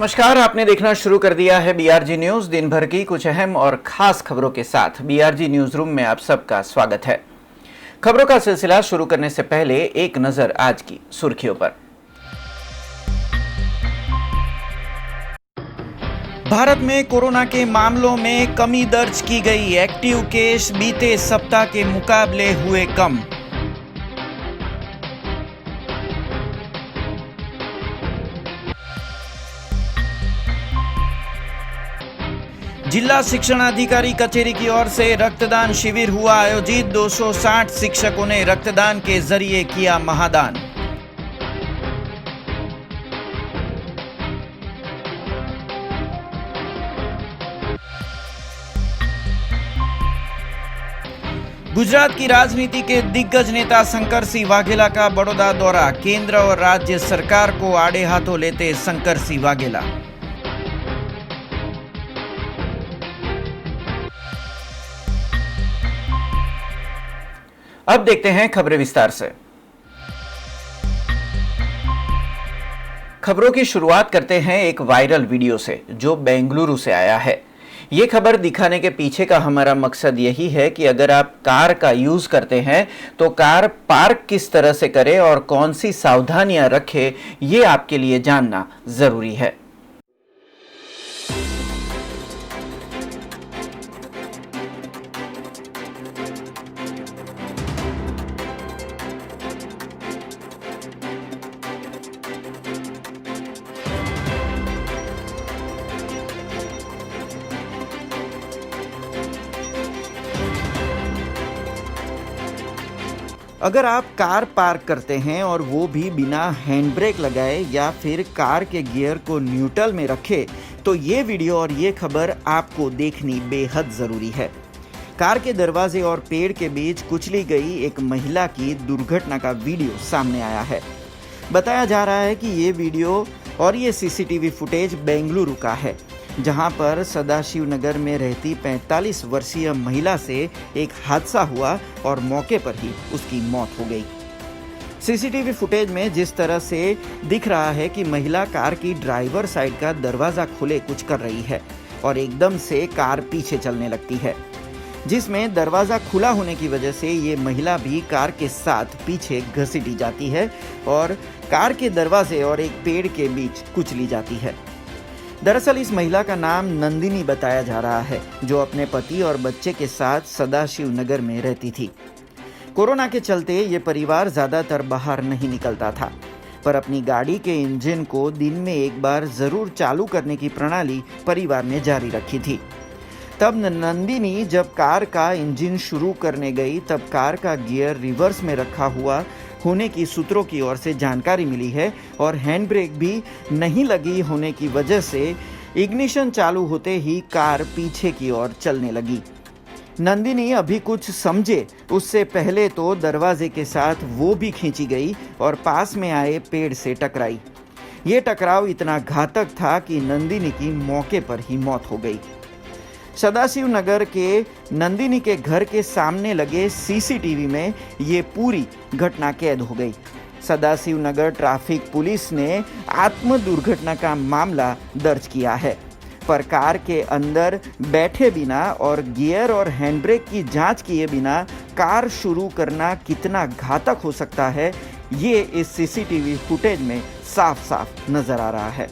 नमस्कार, आपने देखना शुरू कर दिया है बीआरजी न्यूज। दिन भर की कुछ अहम और खास खबरों के साथ बीआरजी न्यूज रूम में आप सबका स्वागत है। खबरों का सिलसिला शुरू करने से पहले एक नजर आज की सुर्खियों पर। भारत में कोरोना के मामलों में कमी दर्ज की गई। एक्टिव केस बीते सप्ताह के मुकाबले हुए कम। जिला शिक्षण अधिकारी कचेरी की ओर से रक्तदान शिविर हुआ आयोजित। 260 शिक्षकों ने रक्तदान के जरिए किया महादान। गुजरात की राजनीति के दिग्गज नेता शंकर सिंह वाघेला का बड़ौदा दौरा। केंद्र और राज्य सरकार को आड़े हाथों लेते शंकर सिंह वाघेला। अब देखते हैं खबरें विस्तार से। खबरों की शुरुआत करते हैं एक वायरल वीडियो से जो बेंगलुरु से आया है। ये खबर दिखाने के पीछे का हमारा मकसद यही है कि अगर आप कार का यूज करते हैं तो कार पार्क किस तरह से करें और कौन सी सावधानियां रखें, ये आपके लिए जानना जरूरी है। अगर आप कार पार्क करते हैं और वो भी बिना हैंड ब्रेक लगाए या फिर कार के गियर को न्यूट्रल में रखे तो ये वीडियो और ये खबर आपको देखनी बेहद ज़रूरी है। कार के दरवाजे और पेड़ के बीच कुचली गई एक महिला की दुर्घटना का वीडियो सामने आया है। बताया जा रहा है कि ये वीडियो और ये सीसीटीवी फुटेज बेंगलुरु का है, जहां पर सदाशिव नगर में रहती 45 वर्षीय महिला से एक हादसा हुआ और मौके पर ही उसकी मौत हो गई। सीसीटीवी फुटेज में जिस तरह से दिख रहा है कि महिला कार की ड्राइवर साइड का दरवाज़ा खोले कुछ कर रही है और एकदम से कार पीछे चलने लगती है, जिसमें दरवाज़ा खुला होने की वजह से ये महिला भी कार के साथ पीछे घसीटी जाती है और कार के दरवाजे और एक पेड़ के बीच कुचली जाती है। दरअसल इस महिला का नाम नंदिनी बताया जा रहा है, जो अपने पति और बच्चे के साथ सदाशिव नगर में रहती थी। कोरोना के चलते ये परिवार ज़्यादातर बाहर नहीं निकलता था, पर अपनी गाड़ी के इंजन को दिन में एक बार ज़रूर चालू करने की प्रणाली परिवार ने जारी रखी थी। तब नंदिनी जब कार का इंजन शुरू करने गई तब कार का गियर रिवर्स में रखा हुआ होने की सूत्रों की ओर से जानकारी मिली है और हैंड ब्रेक भी नहीं लगी होने की वजह से इग्निशन चालू होते ही कार पीछे की ओर चलने लगी। नंदिनी अभी कुछ समझे उससे पहले तो दरवाजे के साथ वो भी खींची गई और पास में आए पेड़ से टकराई। ये टकराव इतना घातक था कि नंदिनी की मौके पर ही मौत हो गई। सदाशिव नगर के नंदिनी के घर के सामने लगे सीसीटीवी में ये पूरी घटना कैद हो गई। सदाशिव नगर ट्रैफिक पुलिस ने आत्म दुर्घटना का मामला दर्ज किया है, पर कार के अंदर बैठे बिना और गियर और हैंड ब्रेक की जांच किए बिना कार शुरू करना कितना घातक हो सकता है, ये इस सीसीटीवी फुटेज में साफ साफ नजर आ रहा है।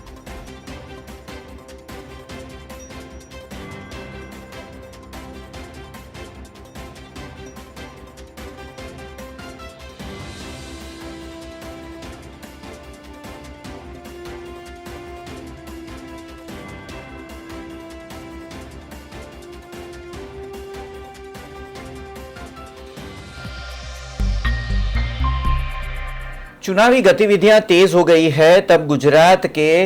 चुनावी गतिविधियां तेज हो गई है, तब गुजरात के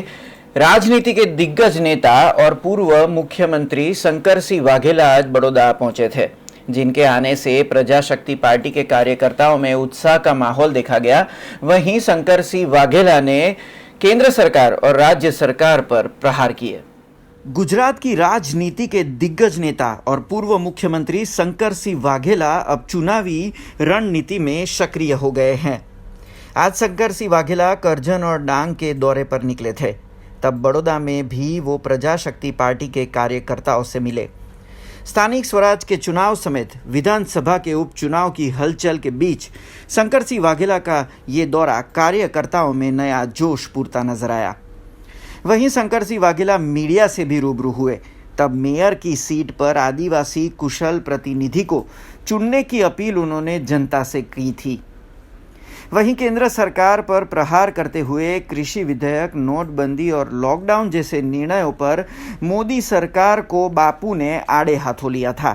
राजनीति के दिग्गज नेता और पूर्व मुख्यमंत्री शंकर सिंह वाघेला आज बड़ौदा पहुंचे थे, जिनके आने से प्रजाशक्ति पार्टी के कार्यकर्ताओं में उत्साह का माहौल देखा गया। वहीं शंकर सिंह वाघेला ने केंद्र सरकार और राज्य सरकार पर प्रहार किए। गुजरात की राजनीति के दिग्गज नेता और पूर्व मुख्यमंत्री शंकर सिंह वाघेला अब चुनावी रणनीति में सक्रिय हो गए हैं। आज शंकर सिंह वाघेला करजन और डांग के दौरे पर निकले थे। तब बड़ौदा में भी वो प्रजाशक्ति पार्टी के कार्यकर्ताओं से मिले। स्थानिक स्वराज के चुनाव समेत विधानसभा के उपचुनाव की हलचल के बीच शंकर सिंह वाघेला का ये दौरा कार्यकर्ताओं में नया जोश पूरता नजर आया। वहीं शंकर सिंह वाघेला मीडिया से भी रूबरू हुए। तब मेयर की सीट पर आदिवासी कुशल प्रतिनिधि को चुनने की अपील उन्होंने जनता से की थी। वहीं केंद्र सरकार पर प्रहार करते हुए कृषि विधेयक, नोटबंदी और लॉकडाउन जैसे निर्णयों पर मोदी सरकार को बापू ने आड़े हाथों लिया था।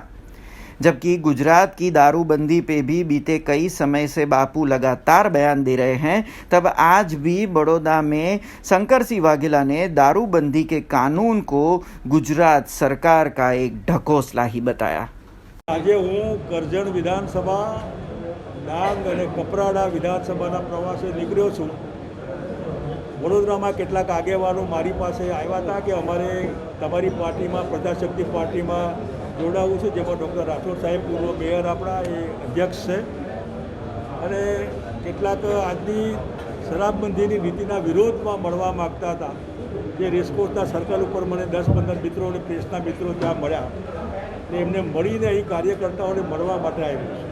जबकि गुजरात की दारूबंदी पे भी बीते कई समय से बापू लगातार बयान दे रहे हैं, तब आज भी बड़ौदा में शंकर सिंह वाघेला ने दारूबंदी के कानून को गुजरात सरकार का एक ढकोसला ही बताया। આજે હું કરજણ વિધાનસભા, ડાંગ અને કપરાડા વિધાનસભાના પ્રવાસે નીકળ્યો છું। વડોદરામાં કેટલાક આગેવાનો મારી પાસે આવ્યા હતા કે અમારે તમારી પાર્ટીમાં, પ્રજાશક્તિ પાર્ટીમાં જોડાવું છે, જેમાં ડૉક્ટર રાઠોડ સાહેબ પૂર્વ મેયર આપણા એ અધ્યક્ષ છે, અને કેટલાક આજની શરાબબંધીની નીતિના વિરોધમાં મળવા માગતા હતા। જે રેસકોર્સના સર્કલ ઉપર મને 10-15 મિત્રો અને પ્રેસના મિત્રો ત્યાં મળ્યા, ને એમને મળીને અહીં કાર્યકર્તાઓને મળવા માટે આવ્યું છે।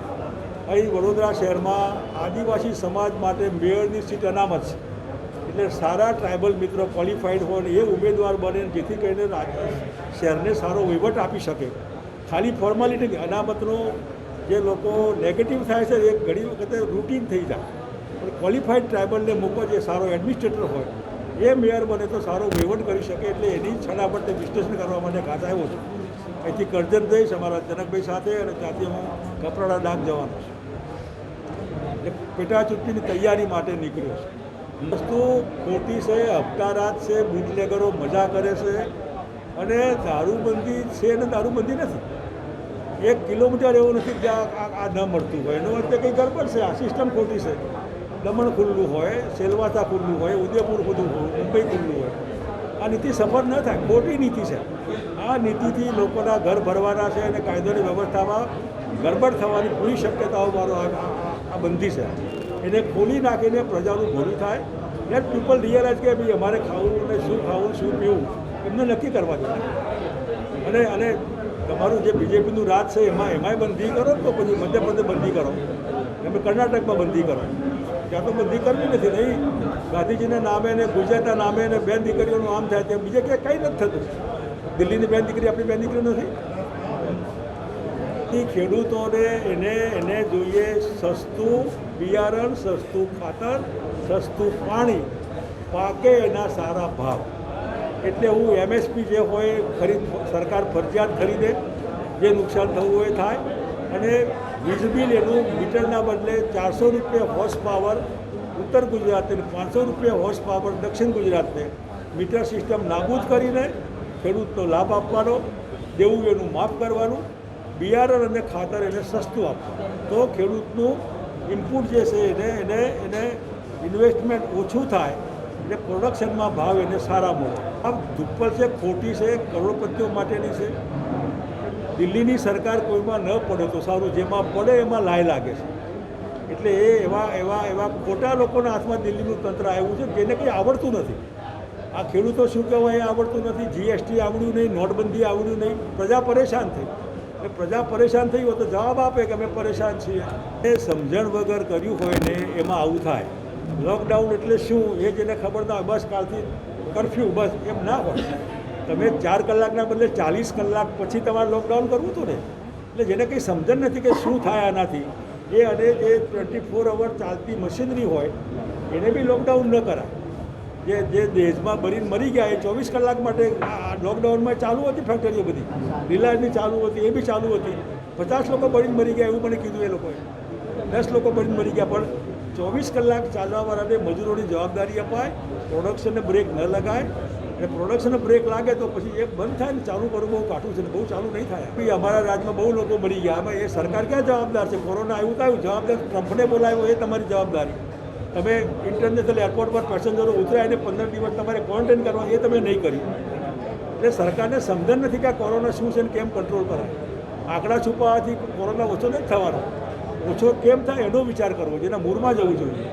અહીં વડોદરા શહેરમાં આદિવાસી સમાજ માટે મેયરની સીટ અનામત છે, એટલે સારા ટ્રાઇબલ મિત્રો ક્વોલિફાઈડ હોય એ ઉમેદવાર બને, જેથી કરીને શહેરને સારો વહીવટ આપી શકે। ખાલી ફોર્માલિટી અનામતનો જે લોકો નેગેટિવ થાય છે એ ઘણી વખતે રૂટીન થઈ જાય, પણ ક્વોલિફાઈડ ટ્રાઇબલને મૂકો જે સારો એડમિનિસ્ટ્રેટર હોય એ મેયર બને તો સારો વહીવટ કરી શકે, એટલે એની છડા પર વિશ્લેષણ કરવા માટે ખાસ આવ્યો છું। અહીંથી કરજણ જઈશ અમારા જનકભાઈ સાથે, અને ત્યાંથી હું કપરાડા ડાંગ જવાનો છું, એટલે પેટા ચૂંટણીની તૈયારી માટે નીકળ્યો છું। વસ્તુ ખોટી છે, હપ્તારાજ છે, બુટલેગરો મજા કરે છે, અને દારૂબંધી છે ને દારૂબંધી નથી। 1 કિલોમીટર એવું નથી જ્યાં આ ન મળતું હોય, એનો અર્થ કંઈ ગડબડ છે, આ સિસ્ટમ ખોટી છે। દમણ ખુલ્લું હોય, સેલવાસા ખુલ્લું હોય, ઉદયપુર ખુલ્લું હોય, મુંબઈ ખુલ્લું હોય, આ નીતિ સફળ ન થાય, ખોટી નીતિ છે। આ નીતિથી લોકોના ઘર ભરવાના છે, અને કાયદોની વ્યવસ્થામાં ગડબડ થવાની પૂરી શક્યતાઓ મારો આ બંધી છે, એને ખોલી નાખીને પ્રજાનું ભલું થાય। લેટ પીપલ રિયલાઇઝ કે ભાઈ અમારે ખાવું ને શું ખાવું, શું પીવું, એમને નક્કી કરવા જોઈએ। અને તમારું જે બીજેપીનું રાજ છે એમાંય બંધી કરો, તો પછી મધ્યપ્રદેશ બંધી કરો, એમ કર્ણાટકમાં બંધી કરો, ત્યાં તો બંધી કરવી નથી। નહીં ગાંધીજીના નામે ને ગુજરાતના નામે ને બેન દીકરીઓનું આમ થાય તેમ બીજે ક્યાંય કંઈ નથી થતું। દિલ્હીની બેન દીકરી આપણી બેન દીકરી નથી। એ ખેડૂતોને એને જોઈએ સસ્તું બિયારણ, સસ્તું ખાતર, સસ્તું પાણી, પાકે એના સારા ભાવ। એટલે હું MSP જે હોય સરકાર ફરજિયાત ખરીદે, જે નુકસાન થવું હોય થાય, અને વીજ બિલ એનું મીટરના બદલે 400 રૂપિયા હોર્સ પાવર ઉત્તર ગુજરાતને, 500 રૂપિયા હોર્સ પાવર દક્ષિણ ગુજરાતને મીટર સિસ્ટમ નાબૂદ કરીને ખેડૂતનો લાભ આપવાનો, દેવું એનું માફ કરવાનું, બિયારણ અને ખાતર એને સસ્તું આપવાનું, તો ખેડૂતનું ઇનપુટ જે છે એને ઇન્વેસ્ટમેન્ટ ઓછું થાય, એટલે પ્રોડક્શનમાં ભાવ એને સારા મળે। આ ધુપ્પલ છે, ખોટી છે, કરોડપતિઓ માટેની છે। દિલ્હીની સરકાર કોઈમાં ન પડે તો સારું, જેમાં પડે એમાં લાય લાગે છે, એટલે એ એવા ખોટા લોકોના હાથમાં દિલ્હીનું તંત્ર આવ્યું છે, જેને કંઈ આવડતું નથી। આ ખેડૂતો શું કહેવાય એ આવડતું નથી, GST આવડ્યું નહીં, નોટબંધી આવડ્યું નહીં, પ્રજા પરેશાન થઈ। એટલે પ્રજા પરેશાન થઈ હોય તો જવાબ આપે કે અમે પરેશાન છીએ। એ સમજણ વગર કર્યું હોય ને એમાં આવું થાય। લોકડાઉન એટલે શું એ જેને ખબર ના હોય, બસ કાલથી કર્ફ્યુ, બસ એમ ના હોય। તમે 4 કલાકના બદલે 40 કલાક પછી તમારે લોકડાઉન કરવું હતું ને, એટલે જેને કંઈ સમજણ નથી કે શું થાય આનાથી, એ અને જે 24 અવર ચાલતી મશીનરી હોય એને બી લોકડાઉન ન કરાય। જે દેશમાં ભરીને મરી ગયા એ 24 કલાક માટે લોકડાઉનમાં ચાલુ હતી, ફેક્ટરીઓ બધી રિલાયન્સની ચાલુ હતી, એ બી ચાલુ હતી, 50 લોકો બળીને મરી ગયા એવું મને કીધું એ લોકોએ, 10 લોકો બળીને મરી ગયા, પણ 24 કલાક ચાલવાવાળાને મજૂરોની જવાબદારી અપાય, પ્રોડક્શનને બ્રેક ન લગાય, અને પ્રોડક્શનને બ્રેક લાગે તો પછી એ બંધ થાય ને ચાલુ કરવું બહુ કાઠું છે, બહુ ચાલુ નહીં થાય। ભાઈ અમારા રાજ્યમાં બહુ લોકો મરી ગયા, આમાં એ સરકાર ક્યાં જવાબદાર છે? કોરોના આવ્યું તો આવ્યું, જવાબદાર ટ્રમ્પને બોલાવ્યો એ તમારી જવાબદારી। તમે ઇન્ટરનેશનલ એરપોર્ટ પર પેસેન્જરો ઉતરાય અને 15 દિવસ તમારે ક્વોરન્ટાઇન કરવા, એ તમે નહીં કરી। એટલે સરકારને સમજણ નથી કે આ કોરોના શું છે ને કેમ કંટ્રોલ કરાય। આંકડા છુપાવવાથી કોરોના ઓછો નથી થવાનો, ઓછો કેમ થાય એનો વિચાર કરવો, જેના મૂળમાં જવું જોઈએ।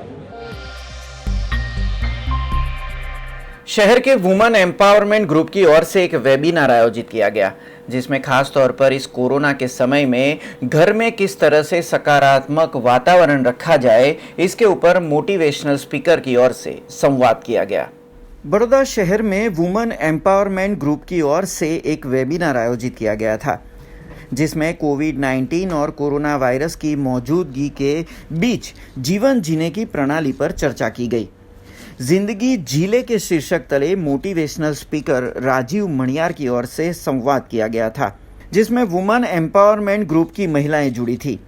शहर के वुमेन एम्पावरमेंट ग्रुप की ओर से एक वेबिनार आयोजित किया गया, जिसमें खास तौर पर इस कोरोना के समय में घर में किस तरह से सकारात्मक वातावरण रखा जाए, इसके ऊपर मोटिवेशनल स्पीकर की ओर से संवाद किया गया। बड़ौदा शहर में वुमेन एम्पावरमेंट ग्रुप की ओर से एक वेबिनार आयोजित किया गया था, जिसमें कोविड-19 और कोरोना वायरस की मौजूदगी के बीच जीवन जीने की प्रणाली पर चर्चा की गई। जिंदगी जीले के शीर्षक तले मोटिवेशनल स्पीकर राजीव मणियार की ओर से संवाद किया गया था, जिसमें वुमेन एम्पावरमेंट ग्रुप की महिलाएं जुड़ी थी।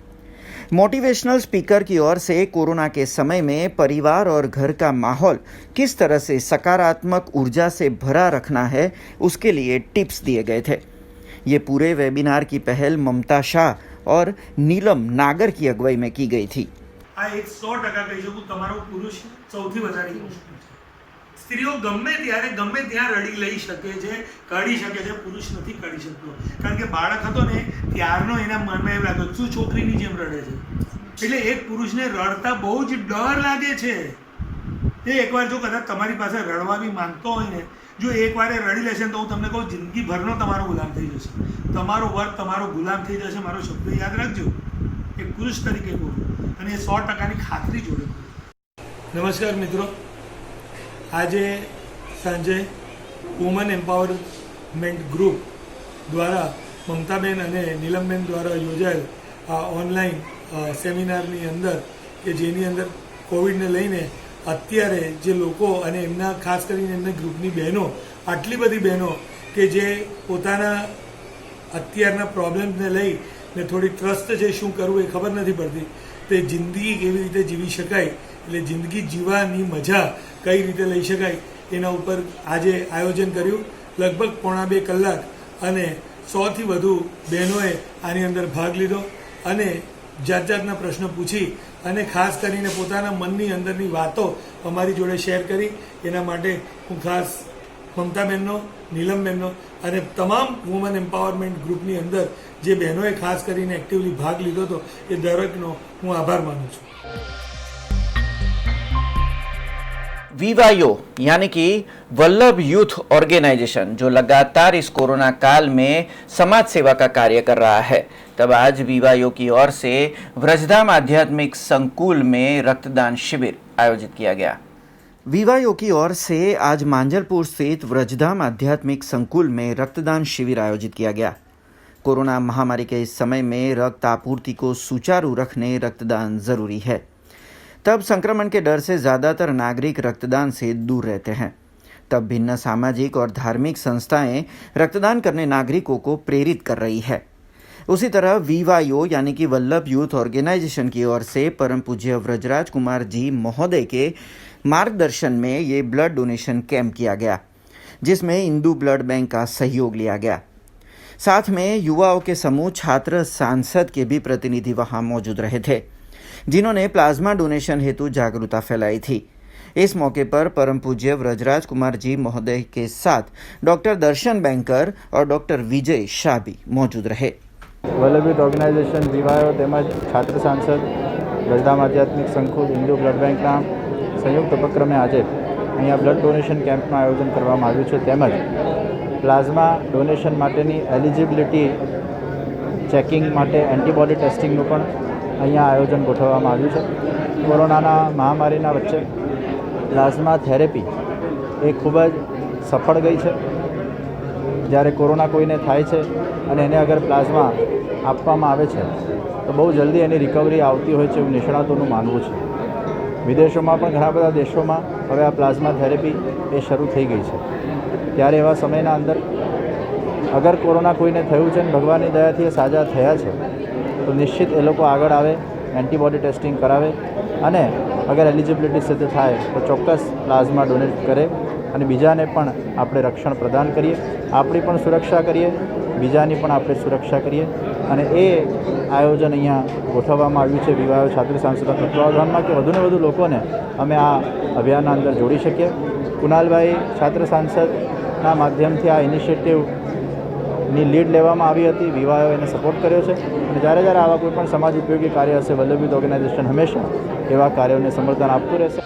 मोटिवेशनल स्पीकर की ओर से कोरोना के समय में परिवार और घर का माहौल किस तरह से सकारात्मक ऊर्जा से भरा रखना है, उसके लिए टिप्स दिए गए थे। ये पूरे वेबिनार की पहल ममता शाह और नीलम नागर की अगुवाई में की गई थी। આ 100% કહી શકું તમારો પુરુષ સૌથી વધારે ઇમોશનલ છે. સ્ત્રીઓ ગમે ત્યારે ગમે ત્યાં રડી લઈ શકે છે, કાઢી શકે છે, પુરુષ નથી કાઢી શકતો. કારણ કે બાળક હતો ને ત્યારનો એના મનમાં એમ લાગે શું છોકરીની જેમ રડે છે. એટલે એક પુરુષને રડતા બહુ જ ડર લાગે છે. એ એકવાર જો કદાચ તમારી પાસે રડવા બી માંગતો હોય ને, જો એકવાર એ રડી લેશે ને તો હું તમને કહું જિંદગીભરનો તમારો ગુલામ થઈ જશે. તમારો વર્ગ તમારો ગુલામ થઈ જશે. મારો શબ્દ યાદ રાખજો, એક પુરુષ તરીકે કહું અને એ 100%ની ખાતરી જોડે. નમસ્કાર મિત્રો, આજે સાંજે વુમન એમ્પાવરમેન્ટ ગ્રુપ દ્વારા મમતાબેન અને નીલમબેન દ્વારા યોજાયેલ આ ઓનલાઈન સેમિનારની અંદર કે જેની અંદર કોવિડને લઈને અત્યારે જે લોકો અને એમના ખાસ કરીને એમના ગ્રુપની બહેનો, આટલી બધી બહેનો કે જે પોતાના અત્યારના પ્રોબ્લેમ્સને લઈને થોડી ત્રસ્ત છે, શું કરવું એ ખબર નથી પડતી, તે જિંદગી કેવી રીતે જીવી શકાય, એટલે જિંદગી જીવવાની મજા કઈ રીતે લઈ શકાય એના ઉપર આજે આયોજન કર્યું. લગભગ 1.5 કલાક અને 100થી વધુ બહેનોએ આની અંદર ભાગ લીધો અને જાત જાતના પ્રશ્નો પૂછી અને ખાસ કરીને પોતાના મનની અંદરની વાતો અમારી જોડે શેર કરી. એના માટે હું ખાસ મમતાબેનનો, નીલમબેનનો અને તમામ વુમન એમ્પાવરમેન્ટ ગ્રુપની અંદર જે બહેનોએ ખાસ કરીને એક્ટિવલી ભાગ લીધો હતો એ દરેકનો હું આભાર માનું છું. वीवाईओ यानी कि वल्लभ यूथ ऑर्गेनाइजेशन, जो लगातार इस कोरोना काल में समाज सेवा का कार्य कर रहा है, तब आज वीवाईओ की ओर से व्रजधाम आध्यात्मिक संकुल में रक्तदान शिविर आयोजित किया गया। वीवाईओ की ओर से आज मांजलपुर स्थित व्रजधाम आध्यात्मिक संकुल में रक्तदान शिविर आयोजित किया गया। कोरोना महामारी के इस समय में रक्त आपूर्ति को सुचारू रखने रक्तदान जरूरी है। तब संक्रमण के डर से ज़्यादातर नागरिक रक्तदान से दूर रहते हैं। तब भिन्न सामाजिक और धार्मिक संस्थाएं रक्तदान करने नागरिकों को प्रेरित कर रही है। उसी तरह वीवाईओ यानी कि वल्लभ यूथ ऑर्गेनाइजेशन की ओर से परम पूज्य व्रजराज कुमार जी महोदय के मार्गदर्शन में ये ब्लड डोनेशन कैंप किया गया, जिसमें इंदू ब्लड बैंक का सहयोग लिया गया। साथ में युवाओं के समूह छात्र सांसद के भी प्रतिनिधि वहां मौजूद रहे थे, जिन्होंने प्लाज्मा डोनेशन हेतु जागरूकता फैलाई थी। इस मौके पर परम पूज्य व्रजराज कुमार जी महोदय के साथ डॉक्टर दर्शन बैंकर और डॉक्टर विजय शाह भी मौजूद रहे। वल्लभ यूथ ऑर्गेनाइजेशन वीवाईओ તેમજ છાત્ર સાંસદ વ્રજધામ આધ્યાત્મિક સંકુલ હિન્દુ બ્લડ બેંકના સંયુક્ત ઉપક્રમે આજે અહીંયા બ્લડ ડોનેશન કેમ્પનું આયોજન કરવામાં આવ્યું છે, તેમજ પ્લાઝમા ડોનેશન માટેની એલિજિબિલિટી ચેકિંગ માટે એન્ટીબોડી ટેસ્ટિંગનું પણ અહીંયા આયોજન ગોઠવવામાં આવ્યું છે. કોરોનાના મહામારીના વચ્ચે પ્લાઝમા થેરેપી એ ખૂબ જ સફળ ગઈ છે. જ્યારે કોરોના કોઈને થાય છે અને એને અગર પ્લાઝમા આપવામાં આવે છે તો બહુ જલ્દી એની રિકવરી આવતી હોય છે એવું નિષ્ણાતોનું માનવું છે. વિદેશોમાં પણ ઘણા બધા દેશોમાં હવે આ પ્લાઝમા થેરેપી એ શરૂ થઈ ગઈ છે. ત્યારે એવા સમયના અંદર અગર કોરોના કોઈને થયું છે અને ભગવાનની દયાથી એ સાજા થયા છે તો નિશ્ચિત એ લોકો આગળ આવે, એન્ટીબોડી ટેસ્ટિંગ કરાવે અને અગર એલિજિબિલિટી સાથે થાય તો ચોક્કસ પ્લાઝમા ડોનેટ કરે અને બીજાને પણ આપણે રક્ષણ પ્રદાન કરીએ, આપણી પણ સુરક્ષા કરીએ, બીજાની પણ આપણે સુરક્ષા કરીએ. અને એ આયોજન અહીંયા ગોઠવવામાં આવ્યું છે વીવાઈઓ છાત્ર સાંસદના તત્વાવધાનમાં કે વધુને વધુ લોકોને અમે આ અભિયાનના અંદર જોડી શકીએ. કુનાલભાઈ છાત્ર સાંસદના માધ્યમથી આ ઇનિશિયેટિવની લીડ લેવામાં આવી હતી. વીવાઈઓ એને સપોર્ટ કર્યો છે અને જ્યારે જ્યારે આવા કોઈ પણ સમાજ ઉપયોગી કાર્ય હશે વલ્લભ યુથ ઓર્ગેનાઇઝેશન હંમેશા એવા કાર્યોને સમર્થન આપતું રહેશે.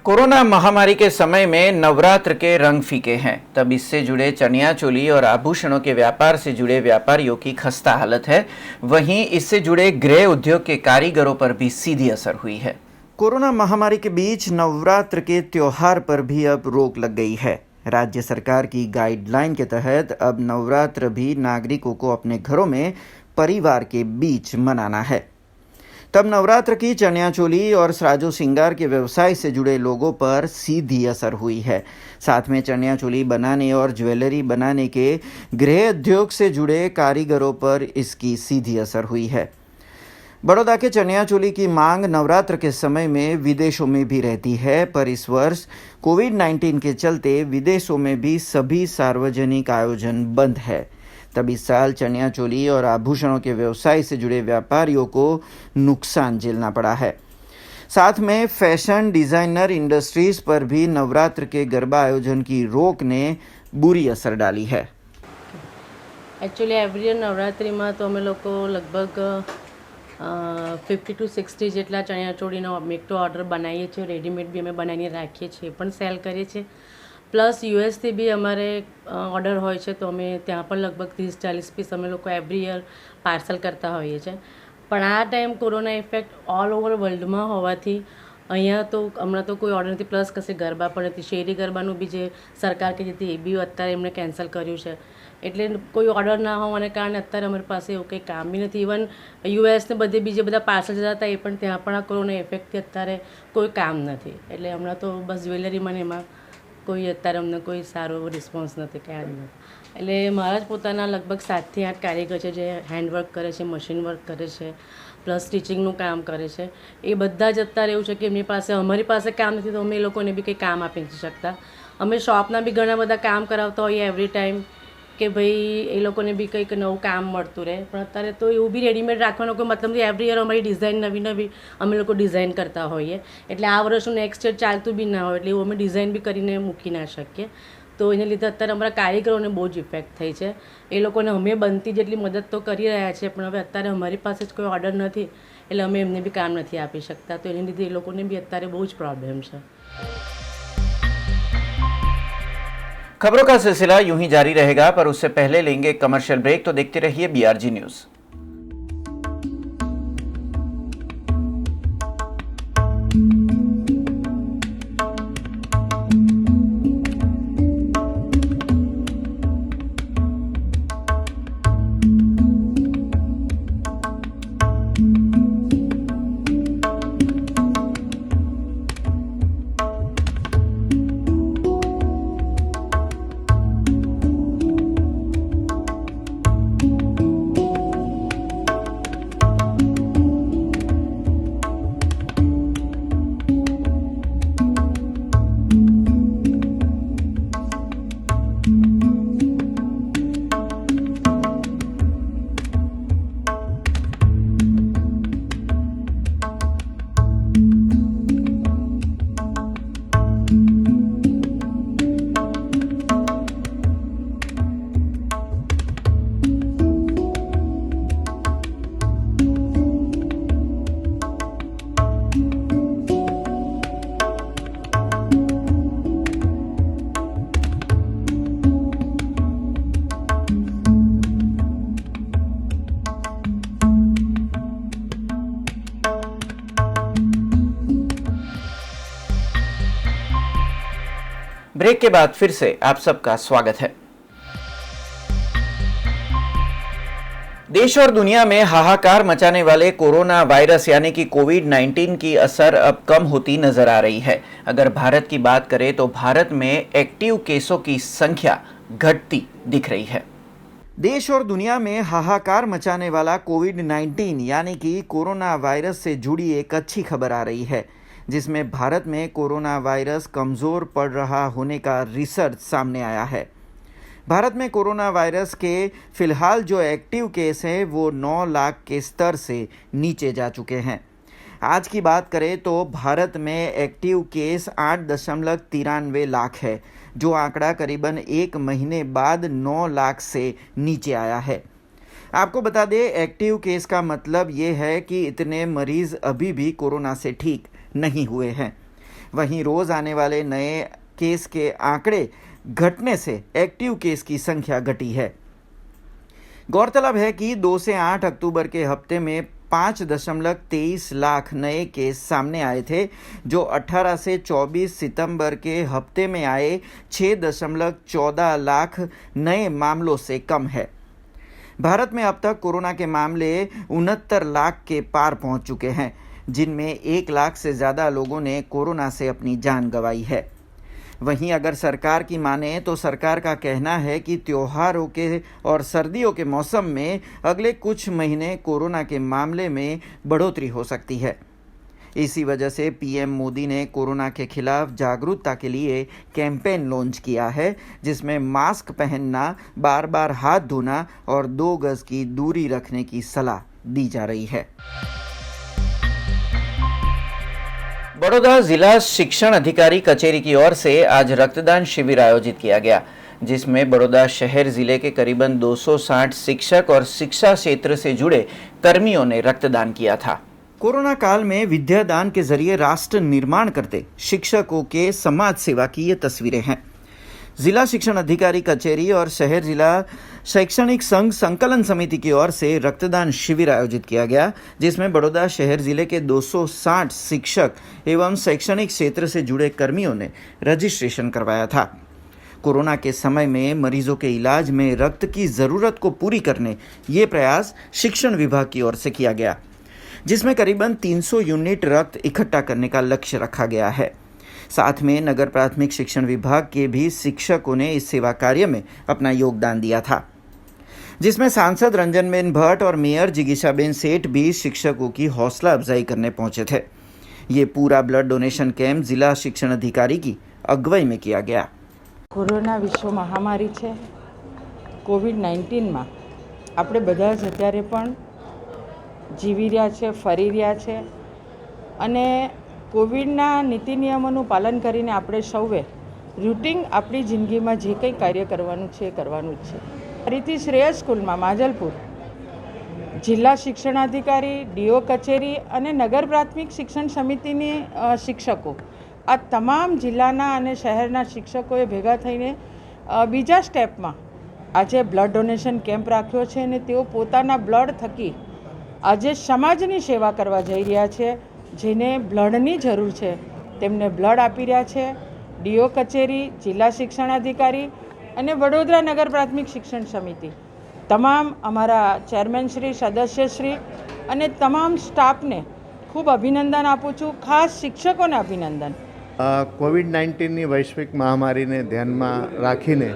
कोरोना महामारी के समय में नवरात्र के रंग फीके हैं, तब इससे जुड़े चनिया चोली और आभूषणों के व्यापार से जुड़े व्यापारियों की खस्ता हालत है। वहीं इससे जुड़े गृह उद्योग के कारीगरों पर भी सीधी असर हुई है। कोरोना महामारी के बीच नवरात्र के त्योहार पर भी अब रोक लग गई है। राज्य सरकार की गाइडलाइन के तहत अब नवरात्र भी नागरिकों को अपने घरों में परिवार के बीच मनाना है। तब नवरात्र की चनिया चोली और साजो श्रृंगार के व्यवसाय से जुड़े लोगों पर सीधी असर हुई है। साथ में चनिया चोली बनाने और ज्वेलरी बनाने के गृह उद्योग से जुड़े कारीगरों पर इसकी सीधी असर हुई है। बड़ौदा के चनिया चोली की मांग नवरात्र के समय में विदेशों में भी रहती है, पर इस वर्ष कोविड-19 के चलते विदेशों में भी सभी सार्वजनिक आयोजन बंद है। तब इस साल चनिया चोली और आभूषणों के व्यवसाय से जुड़े व्यापारियों को नुकसान झेलना पड़ा है। साथ में फैशन डिजाइनर इंडस्ट्रीज पर भी नवरात्र के गरबा आयोजन की रोक ने बुरी असर डाली है। एक्चुअली एवरी યર નવરાત્રિમાં તો અમે લોકો લગભગ 50 to 60 જેટલા ચણિયાચોળીનો મેક ટુ ઓર્ડર બનાવીએ છીએ, રેડીમેડ બી અમે બનાવીને રાખીએ છીએ, પણ સેલ કરીએ છીએ। પ્લસ યુએસથી બી અમારે ઓર્ડર હોય છે, તો અમે ત્યાં પણ લગભગ 30-40 પીસ અમે લોકો એવરી યર પાર્સલ કરતા હોઈએ છીએ। પણ આ time corona effect all over વર્લ્ડમાં હોવાથી અહીંયા તો હમણાં તો કોઈ ઓર્ડર નથી, પ્લસ કશે ગરબા પણ નથી। શેરી ગરબાનું બી જે સરકાર કહેતી હતી એ બી અત્યારે એમણે કેન્સલ કર્યું છે, એટલે કોઈ ઓર્ડર ના હોવાને કારણે અત્યારે અમારી પાસે એવું કંઈ કામ બી નથી। ઇવન યુએસને બધે બીજે બધા પાર્સલ જતા હતા, એ પણ ત્યાં પણ આ કોરોના ઇફેક્ટથી અત્યારે કોઈ કામ નથી। એટલે હમણાં તો બસ જ્વેલરીમાં ને એમાં કોઈ અત્યારે અમને કોઈ સારો રિસ્પોન્સ નથી, ક્યાં નથી। એટલે મારા જ પોતાના લગભગ 7 થી 8 કારીગર છે જે હેન્ડવર્ક કરે છે, મશીન વર્ક કરે છે, પ્લસ સ્ટિચિંગનું કામ કરે છે। એ બધા જ અત્યારે એવું છે કે એમની પાસે અમારી પાસે કામ નથી, તો અમે એ લોકોને બી કંઈ કામ આપી નથી શકતા। અમે શોપના બી ઘણા બધા કામ કરાવતા હોઈએ એવરી ટાઈમ કે ભાઈ એ લોકોને બી કંઈક નવું કામ મળતું રહે, પણ અત્યારે તો એવું બી રેડીમેડ રાખવાનો કોઈ મતલબ નથી। એવરી યર અમારી ડિઝાઇન નવી નવી અમે લોકો ડિઝાઇન કરતા હોઈએ, એટલે આ વર્ષનું નેક્સ્ટ યર ચાલતું બી ના હોય, એટલે એવું અમે ડિઝાઇન બી કરીને મૂકી ના શકીએ। તો એને લીધે અત્યારે અમારા કારીગરોને બહુ જ ઇફેક્ટ થઈ છે। એ લોકોને અમે બનતી જેટલી મદદ તો કરી રહ્યા છીએ, પણ હવે અત્યારે અમારી પાસે જ કોઈ ઓર્ડર નથી, એટલે અમે એમને બી કામ નથી આપી શકતા। તો એને લીધે એ લોકોને બી અત્યારે બહુ જ પ્રોબ્લેમ છે। खबरों का सिलसिला यूं ही जारी रहेगा, पर उससे पहले लेंगे एक कमर्शियल ब्रेक। तो देखते रहिए BRG न्यूज। ब्रेक के बाद फिर से आप सबका स्वागत है। देश और दुनिया में हाहाकार मचाने वाले कोरोना वायरस यानी कि कोविड-19 की असर अब कम होती नजर आ रही है। अगर भारत की बात करें तो भारत में एक्टिव केसों की संख्या घटती दिख रही है। देश और दुनिया में हाहाकार मचाने वाला कोविड-19 यानी कि कोरोना वायरस से जुड़ी एक अच्छी खबर आ रही है, जिसमें भारत में कोरोना वायरस कमज़ोर पड़ रहा होने का रिसर्च सामने आया है। भारत में कोरोना वायरस के फिलहाल जो एक्टिव केस हैं वो 9 लाख के स्तर से नीचे जा चुके हैं। आज की बात करें तो भारत में एक्टिव केस 8.93 लाख है, जो आंकड़ा करीबन 1 महीने बाद 9 लाख से नीचे आया है। आपको बता दें, एक्टिव केस का मतलब ये है कि इतने मरीज अभी भी कोरोना से ठीक नहीं हुए हैं। वहीं रोज आने वाले नए केस के आंकड़े घटने से एक्टिव केस की संख्या घटी है। गौरतलब है कि 2 से 8 अक्टूबर के हफ्ते में 5.23 लाख नए केस सामने आए थे, जो 18 से 24 सितंबर के हफ्ते में आए 6.14 लाख नए मामलों से कम है। भारत में अब तक कोरोना के मामले 69 लाख के पार पहुंच चुके हैं, जिनमें 1 लाख से ज़्यादा लोगों ने कोरोना से अपनी जान गंवाई है। वहीं अगर सरकार की माने तो सरकार का कहना है कि त्योहारों के और सर्दियों के मौसम में अगले कुछ महीने कोरोना के मामले में बढ़ोतरी हो सकती है। इसी वजह से पीएम मोदी ने कोरोना के खिलाफ जागरूकता के लिए कैंपेन लॉन्च किया है, जिसमें मास्क पहनना, बार बार हाथ धोना और 2 गज की दूरी रखने की सलाह दी जा रही है। बड़ौदा जिला शिक्षण अधिकारी कचेरी की ओर से आज रक्तदान शिविर आयोजित किया गया, जिसमें बड़ौदा शहर जिले के करीबन 260 शिक्षक और शिक्षा क्षेत्र से जुड़े कर्मियों ने रक्तदान किया था। कोरोना काल में विद्यादान के जरिए राष्ट्र निर्माण करते शिक्षकों के समाज सेवा की ये तस्वीरें हैं। जिला शिक्षण अधिकारी कचेरी और शहर जिला शैक्षणिक संघ संकलन समिति की ओर से रक्तदान शिविर आयोजित किया गया, जिसमें बड़ौदा शहर जिले के 260 शिक्षक एवं शैक्षणिक क्षेत्र से जुड़े कर्मियों ने रजिस्ट्रेशन करवाया था। कोरोना के समय में मरीजों के इलाज में रक्त की ज़रूरत को पूरी करने ये प्रयास शिक्षण विभाग की ओर से किया गया, जिसमें करीबन 300 यूनिट रक्त इकट्ठा करने का लक्ष्य रखा गया है। साथ में नगर प्राथमिक शिक्षण विभाग के भी शिक्षकों ने इस सेवा कार्य में अपना योगदान दिया था, जिसमें सांसद रंजनबेन भट्ट और मेयर जिगीशाबेन सेठ भी शिक्षकों की हौसला अफजाई करने पहुंचे थे। ये पूरा ब्लड डोनेशन कैंप जिला शिक्षण अधिकारी की अगुवाई में किया गया। कोरोना विश्व महामारी है। कोविड-19 में આપણે બધા જ અત્યારે પણ જીવી રહ્યા છે, ફરી રહ્યા છે અને કોવિડના નીતિ નિયમોનું પાલન કરીને આપણે સૌએ રૂટિન આપણી જિંદગીમાં જે કંઈ કાર્ય કરવાનું છે એ કરવાનું જ છે। રીતિ શ્રેયસ સ્કૂલમાં માજલપુર જિલ્લા શિક્ષણાધિકારી, ડીઓ કચેરી અને નગર પ્રાથમિક શિક્ષણ સમિતિની શિક્ષકો આ તમામ જિલ્લાના અને શહેરના શિક્ષકોએ ભેગા થઈને બીજા સ્ટેપમાં આજે બ્લડ ડોનેશન કેમ્પ રાખ્યો છે અને તેઓ પોતાના બ્લડ થકી આજે સમાજની સેવા કરવા જઈ રહ્યા છે। જેને બ્લડની જરૂર છે તેમને બ્લડ આપી રહ્યા છે। ડીઓ કચેરી, જિલ્લા શિક્ષણાધિકારી અને વડોદરા નગર પ્રાથમિક શિક્ષણ સમિતિ તમામ અમારા ચેરમેનશ્રી, સદસ્યશ્રી અને તમામ સ્ટાફને ખૂબ અભિનંદન આપું છું, ખાસ શિક્ષકોને અભિનંદન। કોવિડ-19ની વૈશ્વિક મહામારીને ધ્યાનમાં રાખીને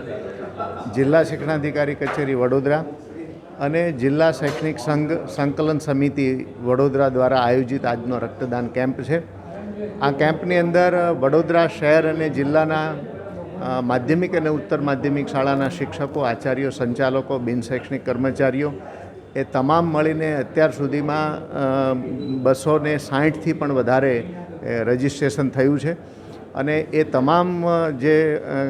જિલ્લા શિક્ષણાધિકારી કચેરી વડોદરા અને જિલ્લા શૈક્ષણિક સંઘ સંકલન સમિતિ વડોદરા દ્વારા આયોજિત આજનો રક્તદાન કેમ્પ છે। આ કેમ્પની અંદર વડોદરા શહેર અને જિલ્લાના માધ્યમિક અને ઉત્તર માધ્યમિક શાળાના શિક્ષકો, આચાર્યો, સંચાલકો, બિન શૈક્ષણિક કર્મચારીઓ એ તમામ મળીને અત્યાર સુધીમાં 260થી પણ વધારે રજિસ્ટ્રેશન થયું છે અને એ તમામ જે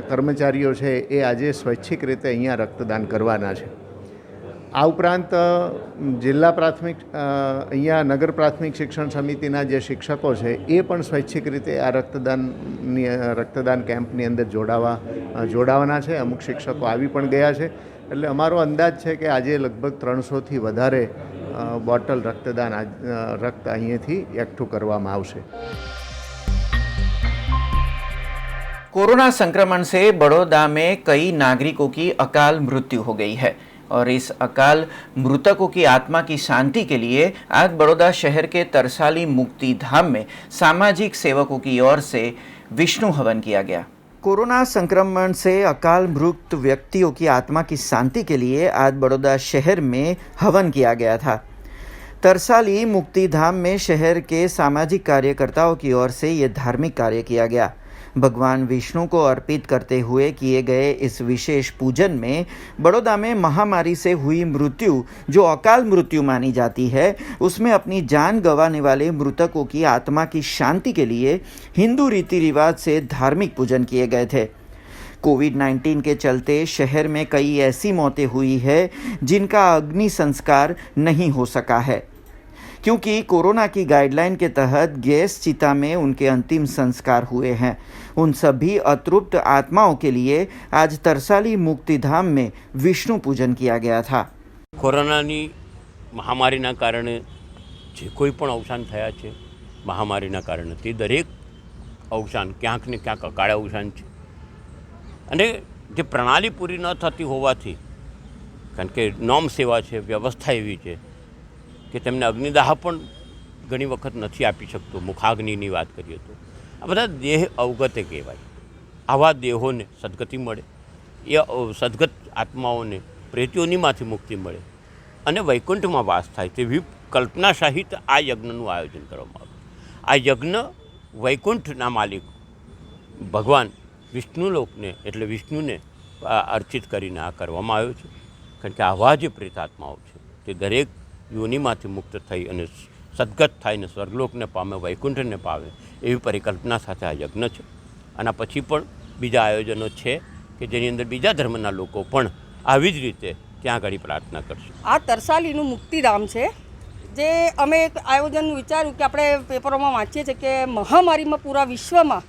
કર્મચારીઓ છે એ આજે સ્વૈચ્છિક રીતે અહીંયા રક્તદાન કરવાના છે। આ ઉપરાંત જિલ્લા પ્રાથમિક અહીંયા નગર પ્રાથમિક શિક્ષણ સમિતિના જે શિક્ષકો છે એ પણ સ્વૈચ્છિક રીતે આ રક્તદાન કેમ્પની અંદર જોડાવાના છે। અમુક શિક્ષકો આવી પણ ગયા છે, એટલે અમારો અંદાજ છે કે આજે લગભગ 300થી વધારે બોટલ રક્ત અહીંયાથી એકઠું કરવામાં આવશે। कोरोना संक्रमण से बड़ौदा में कई नागरिकों की अकाल मृत्यु हो गई है और इस अकाल मृतकों की आत्मा की शांति के लिए आज बड़ौदा शहर के तरसाली मुक्ति धाम में सामाजिक सेवकों की ओर से विष्णु हवन किया गया। कोरोना संक्रमण से अकाल मृत व्यक्तियों की आत्मा की शांति के लिए आज बड़ौदा शहर में हवन किया गया था। तरसाली मुक्ति धाम में शहर के सामाजिक कार्यकर्ताओं की ओर से ये धार्मिक कार्य किया गया। भगवान विष्णु को अर्पित करते हुए किए गए इस विशेष पूजन में बड़ौदा में महामारी से हुई मृत्यु, जो अकाल मृत्यु मानी जाती है, उसमें अपनी जान गंवाने वाले मृतकों की आत्मा की शांति के लिए हिंदू रीति रिवाज से धार्मिक पूजन किए गए थे। कोविड-19 के चलते शहर में कई ऐसी मौतें हुई है जिनका अग्नि संस्कार नहीं हो सका है। क्योंकि कोरोना की गाइडलाइन के तहत गैस चिता में उनके अंतिम संस्कार हुए हैं। उन सभी अतृप्त आत्माओं के लिए आज तरसाली मुक्तिधाम में विष्णु पूजन किया गया था। કોરોનાની મહામારીના કારણે જે કોઈ પણ અવસાન થયા છે મહામારીના કારણે તે દરેક અવસાન ક્યાંક ને ક્યાંક અકાળે અવસાન છે અને જે પ્રણાલી પૂરી ન થતી હોવાથી કારણ કે નોમ સેવા છે વ્યવસ્થા એવી છે કે તેમને અગ્નિદાહ પણ ઘણી વખત નથી આપી શકતો મુખાગ્નિની વાત કરીએ તો આ બધા દેહ અવગતે કહેવાય આવા દેહોને સદગતિ મળે એ સદગત આત્માઓને પ્રેત્યોનીમાંથી મુક્તિ મળે અને વૈકુંઠમાં વાસ થાય તેવી કલ્પના સહિત આ યજ્ઞનું આયોજન કરવામાં આવ્યું। આ યજ્ઞ વૈકુંઠના માલિક ભગવાન વિષ્ણુલોકને એટલે વિષ્ણુને અર્ચિત કરીને આ કરવામાં આવ્યો છે કારણ કે આવા જે પ્રેતાત્માઓ છે તે દરેક યોનિમાંથી મુક્ત થઈ અને સદગત થઈને સ્વર્ગલોકને પામે વૈકુંઠને પામે એવી પરિકલ્પના સાથે આ યજ્ઞ છે। આના પછી પણ બીજા આયોજનો છે કે જેની અંદર બીજા ધર્મના લોકો પણ આવી જ રીતે ત્યાં આગળ પ્રાર્થના કરશું। આ તરસાલીનું મુક્તિધામ છે જે અમે એક આયોજન વિચાર્યું કે આપણે પેપરોમાં વાંચીએ છીએ કે મહામારીમાં પૂરા વિશ્વમાં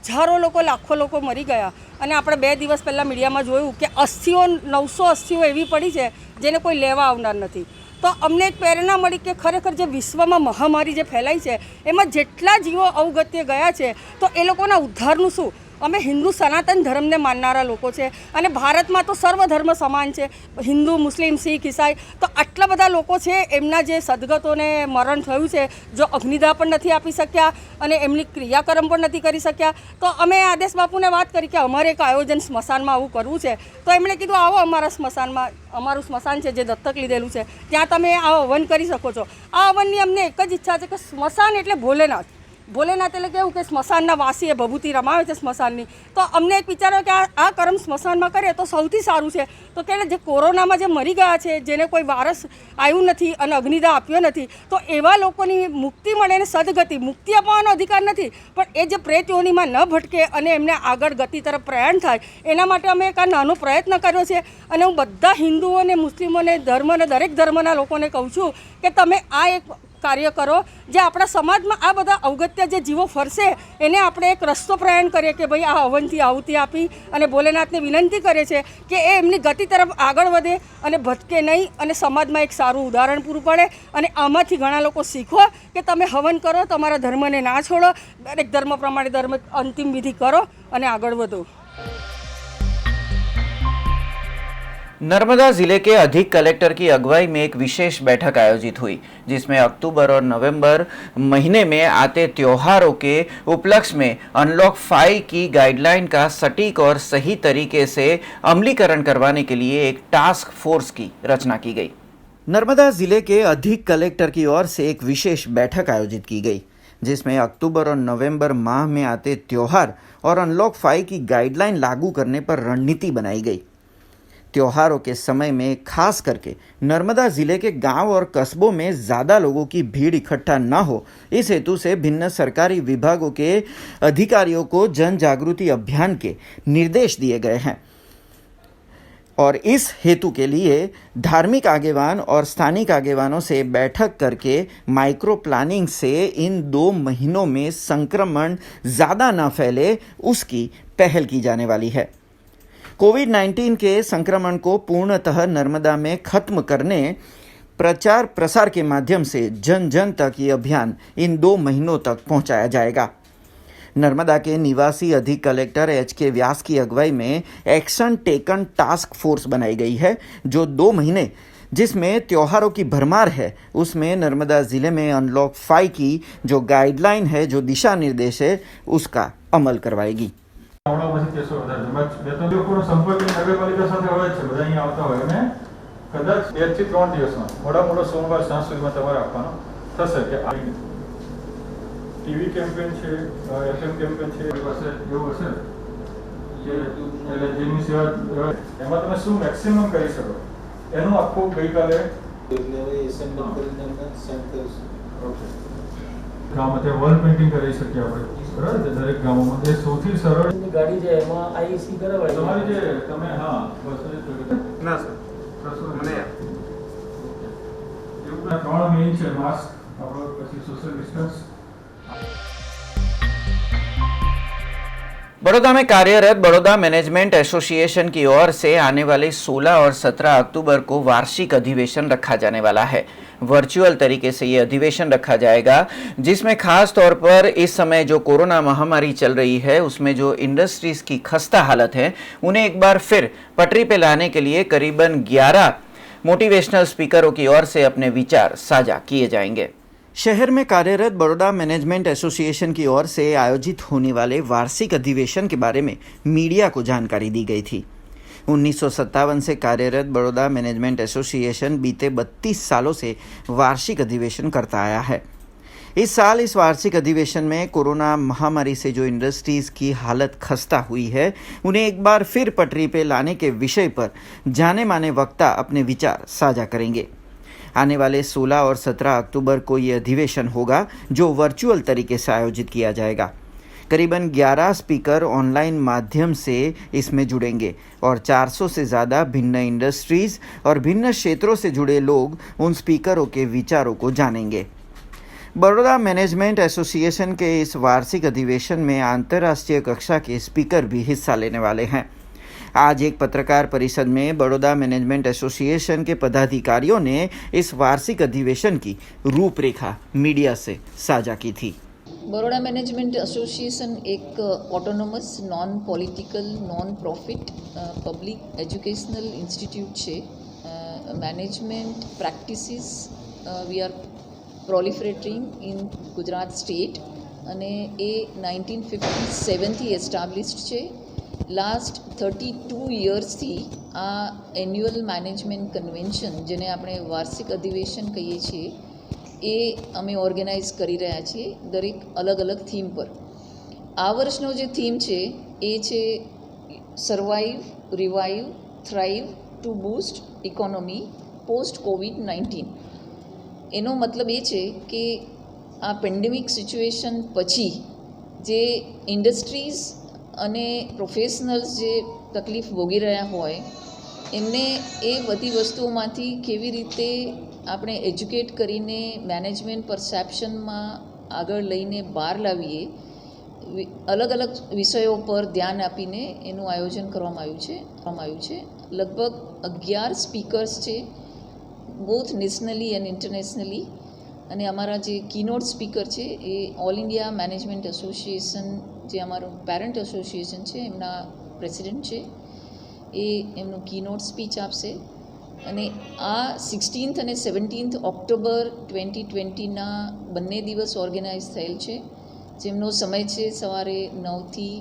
હજારો લોકો લાખો લોકો મરી ગયા અને આપણે 2 દિવસ પહેલાં મીડિયામાં જોયું કે અસ્થિઓ 900 અસ્થિઓ એવી પડી છે જેને કોઈ લેવા આવનાર નથી। તો અમને એક પ્રેરણા મળી કે ખરેખર જે વિશ્વમાં મહામારી જે ફેલાઈ છે એમાં જેટલા જીવો અવગત્ય ગયા છે તો એ લોકોના ઉદ્ધારનું શું। અમે હિન્દુ સનાતન ધર્મને માનનારા લોકો છે અને ભારતમાં તો સર્વ ધર્મ સમાન છે હિન્દુ મુસ્લિમ શીખ ઈસાઈ તો આટલા બધા લોકો છે એમના જે સદગતોને મરણ થયું છે જો અગ્નિદાહ પણ નથી આપી શક્યા અને એમની ક્રિયાકર્મ પણ નથી કરી શક્યા તો અમે આદેશ બાપુને વાત કરી કે અમારે એક આયોજન સ્મશાનમાં આવું કરવું છે તો એમણે કીધું આવો અમારા સ્મશાનમાં અમારું સ્મશાન છે જે દત્તક લીધેલું છે ત્યાં તમે આ હવન કરી શકો છો। આ હવનની અમને એક જ ઈચ્છા છે કે સ્મશાન એટલે ભોલેનાથ ભોલેનાથ એટલે કેવું કે સ્મશાનના વાસીએ ભભૂતિ રમાવે છે સ્મશાનની તો અમને એક વિચારો કે આ કર્મ સ્મશાનમાં કરીએ તો સૌથી સારું છે તો કે જે કોરોનામાં જે મરી ગયા છે જેને કોઈ વારસ આવ્યું નથી અને અગ્નિદાહ આપ્યો નથી તો એવા લોકોની મુક્તિ મળે અને સદગતિ મુક્તિ અપાવવાનો અધિકાર નથી પણ એ જે પ્રેત યોનિમાં ન ભટકે અને એમને આગળ ગતિ તરફ પ્રયાણ થાય એના માટે અમે એક આ નાનો પ્રયત્ન કર્યો છે અને હું બધા હિન્દુઓને મુસ્લિમોને ધર્મને દરેક ધર્મના લોકોને કહું છું કે તમે આ એક કાર્ય કરો જે આપણા સમાજમાં આ બધા અવગત્ય જે જીવો ફરશે એને આપણે એક રસ્તો પ્રયાણ કરીએ કે ભાઈ આ હવનથી આહુતિ આપી અને ભોલેનાથને વિનંતી કરે છે કે એ એમની ગતિ તરફ આગળ વધે અને ભટકે નહીં અને સમાજમાં એક સારું ઉદાહરણ પૂરું પડે અને આમાંથી ઘણા લોકો શીખો કે તમે હવન કરો તમારા ધર્મને ના છોડો દરેક ધર્મ પ્રમાણે ધર્મ અંતિમ વિધિ કરો અને આગળ વધો। नर्मदा जिले के अधिक कलेक्टर की अगुवाई में एक विशेष बैठक आयोजित हुई जिसमें अक्टूबर और नवंबर महीने में आते त्योहारों के उपलक्ष्य में अनलॉक 5 की गाइडलाइन का सटीक और सही तरीके से अमलीकरण करवाने के लिए एक टास्क फोर्स की रचना की गई। नर्मदा जिले के अधिक कलेक्टर की ओर से एक विशेष बैठक आयोजित की गई जिसमें अक्टूबर और नवंबर माह में आते त्योहार और अनलॉक 5 की गाइडलाइन लागू करने पर रणनीति बनाई गई। त्योहारों के समय में खास करके नर्मदा जिले के गांव और कस्बों में ज़्यादा लोगों की भीड़ इकट्ठा न हो इस हेतु से भिन्न सरकारी विभागों के अधिकारियों को जन जागृति अभियान के निर्देश दिए गए हैं और इस हेतु के लिए धार्मिक आगेवान और स्थानिक आगेवानों से बैठक करके माइक्रो प्लानिंग से इन 2 महीनों में संक्रमण ज़्यादा न फैले उसकी पहल की जाने वाली है। कोविड-19 के संक्रमण को पूर्णतः नर्मदा में खत्म करने प्रचार प्रसार के माध्यम से जन जन तक ये अभियान इन 2 महीनों तक पहुंचाया जाएगा। नर्मदा के निवासी अधिक कलेक्टर HK व्यास की अगुवाई में एक्शन टेकन टास्क फोर्स बनाई गई है जो 2 महीने जिसमें त्योहारों की भरमार है उसमें नर्मदा जिले में अनलॉक 5 की जो गाइडलाइन है जो दिशा निर्देश है उसका अमल करवाएगी। संपर्क नगरपालिका સાથે હોય છે બધા અહીંયા આવતા હોય અને કદાચ 2 થી 3 દિવસમાં મોડો સોમવાર સાંજ સુધીમાં તમારે આપવાનો થશે કે ટીવી કેમ્પેન છે એફએમ કેમ્પેન છે એ પાસે એવું હશે કે એટલે જેની સેવા એમાં તમે શું મેક્સિમમ કરી શકો એનું આખું ગઈકાલે ગામમાં તે વોલ પેઇન્ટિંગ કરી શકીએ આપણે બરાબર દરેક ગામોમાં એ સૌથી સરળ ગાડી છે એમાં આઈસી કરાવાય તમારી જે તમે હા બસ ના સર મને એવું 3 મેઇન છે માસ્ક આપણો પછી સોશિયલ ડિસ્ટન્સ। बड़ौदा में कार्यरत बड़ौदा मैनेजमेंट एसोसिएशन की ओर से आने वाले 16 और 17 अक्टूबर को वार्षिक अधिवेशन रखा जाने वाला है। वर्चुअल तरीके से ये अधिवेशन रखा जाएगा, जिसमें खास तौर पर इस समय जो कोरोना महामारी चल रही है उसमें जो इंडस्ट्रीज की खस्ता हालत है उन्हें एक बार फिर पटरी पे लाने के लिए करीबन 11 मोटिवेशनल स्पीकरों की ओर से अपने विचार साझा किए जाएंगे। शहर में कार्यरत बड़ौदा मैनेजमेंट एसोसिएशन की ओर से आयोजित होने वाले वार्षिक अधिवेशन के बारे में मीडिया को जानकारी दी गई थी। 1957 से कार्यरत बड़ौदा मैनेजमेंट एसोसिएशन बीते 32 सालों से वार्षिक अधिवेशन करता आया है। इस साल इस वार्षिक अधिवेशन में कोरोना महामारी से जो इंडस्ट्रीज की हालत खस्ता हुई है उन्हें एक बार फिर पटरी पे लाने के विषय पर जाने माने वक्ता अपने विचार साझा करेंगे। आने वाले 16 और 17 अक्टूबर को ये अधिवेशन होगा, जो वर्चुअल तरीके से आयोजित किया जाएगा। करीबन 11 स्पीकर ऑनलाइन माध्यम से इसमें जुड़ेंगे और 400 से ज़्यादा भिन्न इंडस्ट्रीज़ और भिन्न क्षेत्रों से जुड़े लोग उन स्पीकरों के विचारों को जानेंगे। बड़ौदा मैनेजमेंट एसोसिएशन के इस वार्षिक अधिवेशन में अंतर्राष्ट्रीय कक्षा के स्पीकर भी हिस्सा लेने वाले हैं। आज एक पत्रकार परिषद में बड़ौदा मैनेजमेंट एसोसिएशन के पदाधिकारियों ने इस वार्षिक अधिवेशन की रूपरेखा मीडिया से साझा की थी। बड़ौदा मैनेजमेंट एसोसिएशन एक autonomous non political non profit public educational institute છે। Management practices we are proliferating in Gujarat state અને એ 1957થી એસ્ટાબ્લિશ્ડ છે। લાસ્ટ 32 યર્સથી આ એન્યુઅલ મેનેજમેન્ટ કન્વેન્શન, જેને આપણે વાર્ષિક અધિવેશન કહીએ છીએ, એ અમે ઓર્ગેનાઇઝ કરી રહ્યા છીએ દરેક અલગ અલગ થીમ પર। આ વર્ષનો જે થીમ છે એ છે survive, revive, thrive to boost economy post કોવિડ-19। એનો મતલબ એ છે કે આ પેન્ડેમિક સિચ્યુએશન પછી જે ઇન્ડસ્ટ્રીઝ અને પ્રોફેશનલ્સ જે તકલીફ ભોગી રહ્યા હોય એમને એ બધી વસ્તુઓમાંથી કેવી રીતે આપણે એજ્યુકેટ કરીને મેનેજમેન્ટ પરસેપ્શનમાં આગળ લઈને બહાર લાવીએ, અલગ અલગ વિષયો પર ધ્યાન આપીને એનું આયોજન કરવામાં આવ્યું છે। લગભગ 11 સ્પીકર્સ છે, બોથ નેશનલી એન્ડ ઇન્ટરનેશનલી। અને અમારા જે કીનોટ સ્પીકર છે એ ઓલ ઇન્ડિયા મેનેજમેન્ટ એસોસિએશન, જે અમારું પેરેન્ટ એસોસિએશન છે, એમના પ્રેસિડેન્ટ છે, એ એમનું કીનોટ સ્પીચ આપશે। અને આ 16th અને 17th ઓક્ટોબર 2020ના બંને દિવસ ઓર્ગેનાઇઝ થયેલ છે, જેમનો સમય છે સવારે 9થી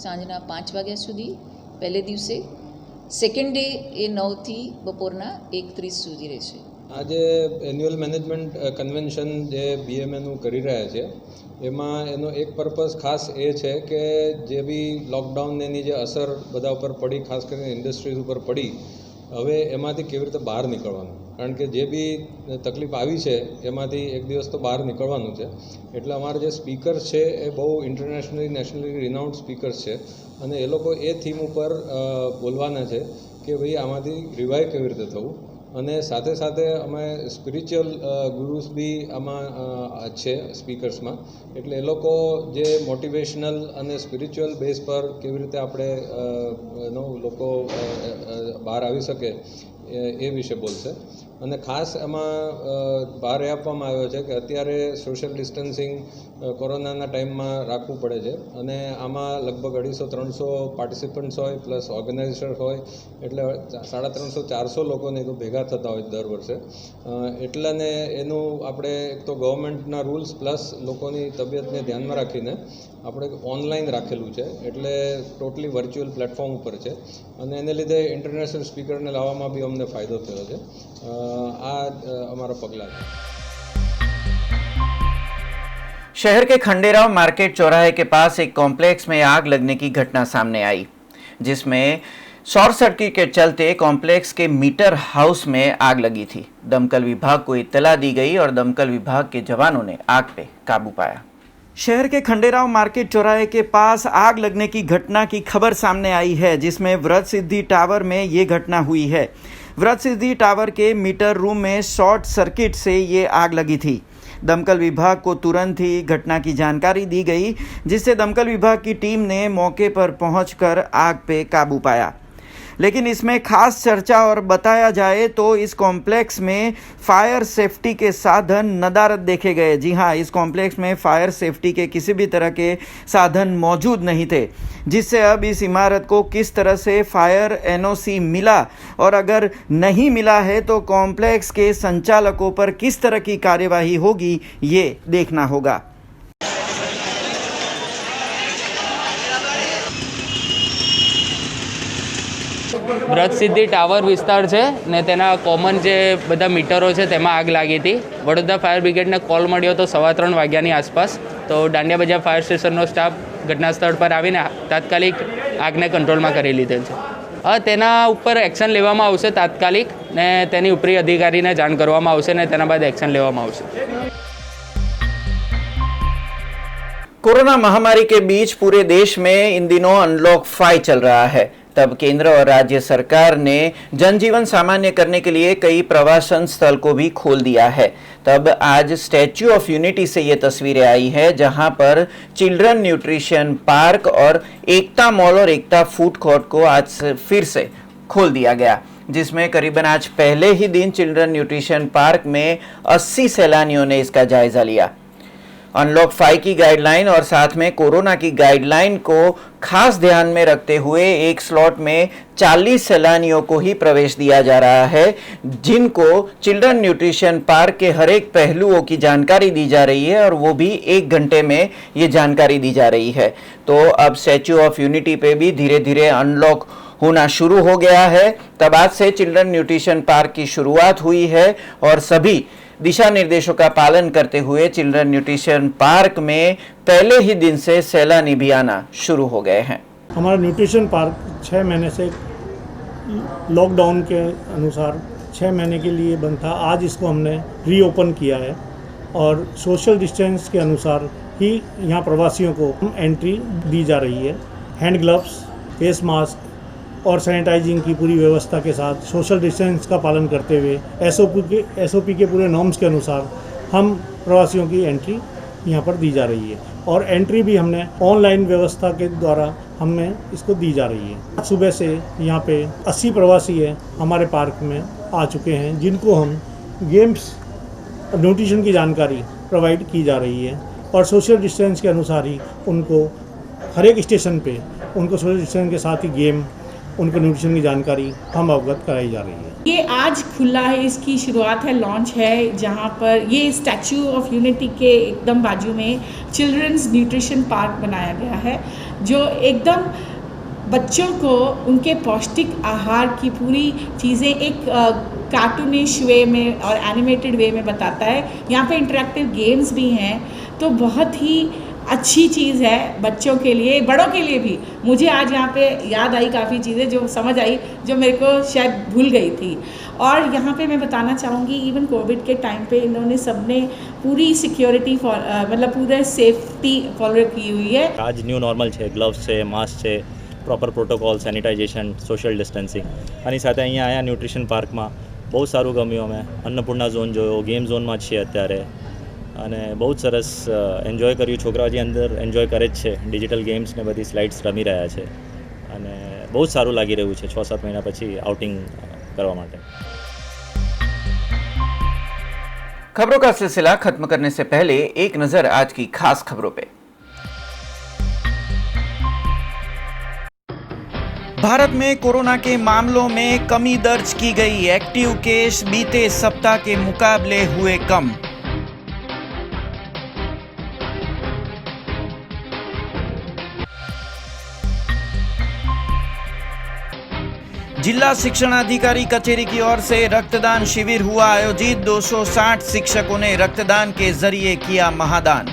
સાંજના 5 વાગ્યા સુધી પહેલે દિવસે। સેકન્ડ ડે એ 9થી બપોરના 1:30 સુધી રહેશે। આજે એન્યુઅલ મેનેજમેન્ટ કન્વેન્શન જે બીએમએનું કરી રહ્યા છે એમાં એનો એક પર્પઝ ખાસ એ છે કે જે બી લોકડાઉનની જે અસર બધા ઉપર પડી, ખાસ કરીને ઇન્ડસ્ટ્રીઝ ઉપર પડી, હવે એમાંથી કેવી રીતે બહાર નીકળવાનું, કારણ કે જે બી તકલીફ આવી છે એમાંથી એક દિવસ તો બહાર નીકળવાનું છે। એટલે અમારા જે સ્પીકર્સ છે એ બહુ ઇન્ટરનેશનલી નેશનલી રિનાઉન્ડ સ્પીકર્સ છે અને એ લોકો એ થીમ ઉપર બોલવાના છે કે ભાઈ આમાંથી રિવાઈવ કેવી રીતે થવું। અને સાથે સાથે અમે સ્પિરિચ્યુઅલ ગુરુસ બી આમાં છે સ્પીકર્સમાં, એટલે એ લોકો જે મોટિવેશનલ અને સ્પિરિચ્યુઅલ બેઝ પર કેવી રીતે આપણે લોકો બહાર આવી શકે એ વિશે બોલશે। અને ખાસ એમાં ભાર એ આપવામાં આવ્યો છે કે અત્યારે સોશિયલ ડિસ્ટન્સિંગ કોરોનાના ટાઈમમાં રાખવું પડે છે અને આમાં લગભગ 250-300 પાર્ટિસિપન્ટ્સ હોય પ્લસ ઓર્ગેનાઇઝર હોય, એટલે 350-400 લોકોને તો ભેગા થતા હોય દર વર્ષે। એટલે ને એનું આપણે એક તો ગવર્મેન્ટના રૂલ્સ પ્લસ લોકોની તબિયતને ધ્યાનમાં રાખીને આપણે ઓનલાઈન રાખેલું છે, એટલે ટોટલી વર્ચ્યુઅલ પ્લેટફોર્મ ઉપર છે અને એને લીધે ઇન્ટરનેશનલ સ્પીકરને લાવવામાં બી અમને ફાયદો થયો છે। આ અમારા પગલાં છે। शहर के खंडेराव मार्केट चौराहे के पास एक कॉम्प्लेक्स में आग लगने की घटना सामने आई, जिसमें शॉर्ट सर्किट के चलते कॉम्प्लेक्स के मीटर हाउस में आग लगी थी। दमकल विभाग को इत्तला दी गई और दमकल विभाग के जवानों ने आग पे काबू पाया। शहर के खंडेराव मार्केट चौराहे के पास आग लगने की घटना की खबर सामने आई है, जिसमें व्रत सिद्धि टावर में ये घटना हुई है। व्रत सिद्धि टावर के मीटर रूम में शॉर्ट सर्किट से ये आग लगी थी। दमकल विभाग को तुरंत ही घटना की जानकारी दी गई, जिससे दमकल विभाग की टीम ने मौके पर पहुंचकर आग पे काबू पाया। लेकिन इसमें खास चर्चा और बताया जाए तो इस कॉम्प्लेक्स में फायर सेफ्टी के साधन नदारद देखे गए। जी हाँ, इस कॉम्प्लेक्स में फायर सेफ्टी के किसी भी तरह के साधन मौजूद नहीं थे, जिससे अब इस इमारत को किस तरह से फायर एनओसी मिला और अगर नहीं मिला है तो कॉम्प्लेक्स के संचालकों पर किस तरह की कार्यवाही होगी, ये देखना होगा। વ્રત સિદ્ધિ ટાવર વિસ્તાર છે ને તેના કોમન જે બધા મીટરો છે તેમાં આગ લાગી હતી. વડોદરા ફાયર બ્રિગેડને કોલ મળ્યો હતો 3:15 વાગ્યાની આસપાસ. તો દાંડિયા બજાર ફાયર સ્ટેશનનો સ્ટાફ ઘટના સ્થળ પર આવીને તાત્કાલિક આગને કંટ્રોલમાં કરી લીધેલ છે. તેના ઉપર એક્શન લેવામાં આવશે તાત્કાલિક ને તેની ઉપરી અધિકારીને જાણ કરવામાં આવશે ને તેના બાદ એક્શન લેવામાં આવશે. कोरोना महामारी के बीच पूरे देश में इन दिनों अनलॉक 5 चल रहा है। तब केंद्र और राज्य सरकार ने जनजीवन सामान्य करने के लिए कई प्रवासन स्थल को भी खोल दिया है। तब आज स्टैच्यू ऑफ यूनिटी से ये तस्वीरें आई है, जहां पर चिल्ड्रन न्यूट्रिशन पार्क और एकता मॉल और एकता फूड कोर्ट को आज फिर से खोल दिया गया, जिसमें करीबन आज पहले ही दिन चिल्ड्रन न्यूट्रिशन पार्क में 80 सैलानियों ने इसका जायजा लिया। अनलॉक 5 की गाइडलाइन और साथ में कोरोना की गाइडलाइन को खास ध्यान में रखते हुए एक स्लॉट में 40 सैलानियों को ही प्रवेश दिया जा रहा है, जिनको चिल्ड्रन न्यूट्रिशन पार्क के हर एक पहलुओं की जानकारी दी जा रही है और वो भी 1 घंटे में ये जानकारी दी जा रही है। तो अब स्टैच्यू ऑफ यूनिटी पे भी धीरे धीरे अनलॉक होना शुरू हो गया है। तब आज से चिल्ड्रन न्यूट्रिशन पार्क की शुरुआत हुई है और सभी दिशा निर्देशों का पालन करते हुए चिल्ड्रन न्यूट्रिशन पार्क में पहले ही दिन से सैलानी भी आना शुरू हो गए हैं। हमारा न्यूट्रिशन पार्क 6 महीने से लॉकडाउन के अनुसार 6 महीने के लिए बंद था। आज इसको हमने रीओपन किया है और सोशल डिस्टेंस के अनुसार ही यहाँ प्रवासियों को एंट्री दी जा रही है। हैंड ग्लव्स, फेस मास्क और सैनिटाइजिंग की पूरी व्यवस्था के साथ सोशल डिस्टेंस का पालन करते हुए एसओपी के पूरे नॉर्म्स के अनुसार हम प्रवासियों की एंट्री यहाँ पर दी जा रही है और एंट्री भी हमने ऑनलाइन व्यवस्था के द्वारा हमें इसको दी जा रही है। सुबह से यहाँ पे 80 प्रवासी है हमारे पार्क में आ चुके हैं, जिनको हम गेम्स न्यूट्रिशन की जानकारी प्रोवाइड की जा रही है और सोशल डिस्टेंस के अनुसार ही उनको हर एक स्टेशन पे उनको सोशल डिस्टेंस के साथ ही गेम, उनको न्यूट्रिशन की जानकारी हम अवगत कराई जा रही है। ये आज खुला है, इसकी शुरुआत है, लॉन्च है, जहाँ पर ये स्टैच्यू ऑफ यूनिटी के एकदम बाजू में चिल्ड्रंस न्यूट्रिशन पार्क बनाया गया है, जो एकदम बच्चों को उनके पौष्टिक आहार की पूरी चीज़ें एक कार्टूनिश वे में और एनिमेटेड वे में बताता है। यहाँ पे इंटरेक्टिव गेम्स भी हैं, तो बहुत ही अच्छी चीज़ है बच्चों के लिए, बड़ों के लिए भी। मुझे आज यहाँ पे याद आई काफ़ी चीज़ें जो समझ आई, जो मेरे को शायद भूल गई थी। और यहाँ पे मैं बताना चाहूँगी, इवन कोविड के टाइम पे इन्होंने सबने पूरी सिक्योरिटी मतलब पूरे सेफ्टी फॉलो की हुई है। आज न्यू नॉर्मल है, ग्लव्स है, मास्क है, proper protocol, sanitization, social distancing આની સાથે અહીંયા આવ્યા ન્યુટ્રિશન પાર્કમાં બહુ સારું ગમ્યું. અમે અન્નપૂર્ણા ઝોન જોયો, ગેમ ઝોનમાં જ છીએ અત્યારે અને બહુ જ સરસ એન્જોય કર્યું. છોકરાઓ જે અંદર એન્જોય કરે જ છે, ડિજિટલ ગેમ્સ ને બધી સ્લાઇડ્સ રમી રહ્યા છે અને બહુ જ સારું લાગી રહ્યું છે 6-7 મહિના પછી આઉટિંગ કરવા માટે. खबरों का सिलसिला खत्म करने से पहले एक नजर आज की खास खबरों पे। भारत में कोरोना के मामलों में कमी दर्ज की गई। एक्टिव केस बीते सप्ताह के मुकाबले हुए कम। जिला शिक्षणाधिकारी कचेरी की ओर से रक्तदान शिविर हुआ आयोजित। 260 शिक्षकों ने रक्तदान के जरिए किया महादान।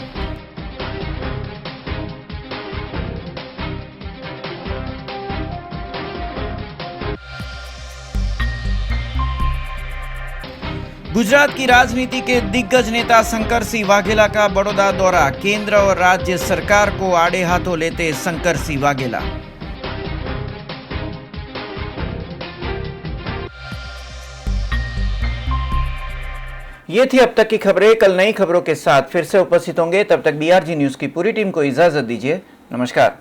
गुजरात की राजनीति के दिग्गज नेता शंकर सिंह वाघेला का बड़ौदा दौरा। केंद्र और राज्य सरकार को आड़े हाथों लेते शंकर सिंह वाघेला। ये थी अब तक की खबरें। कल नई खबरों के साथ फिर से उपस्थित होंगे। तब तक BRG न्यूज़ की पूरी टीम को इजाजत दीजिए। नमस्कार।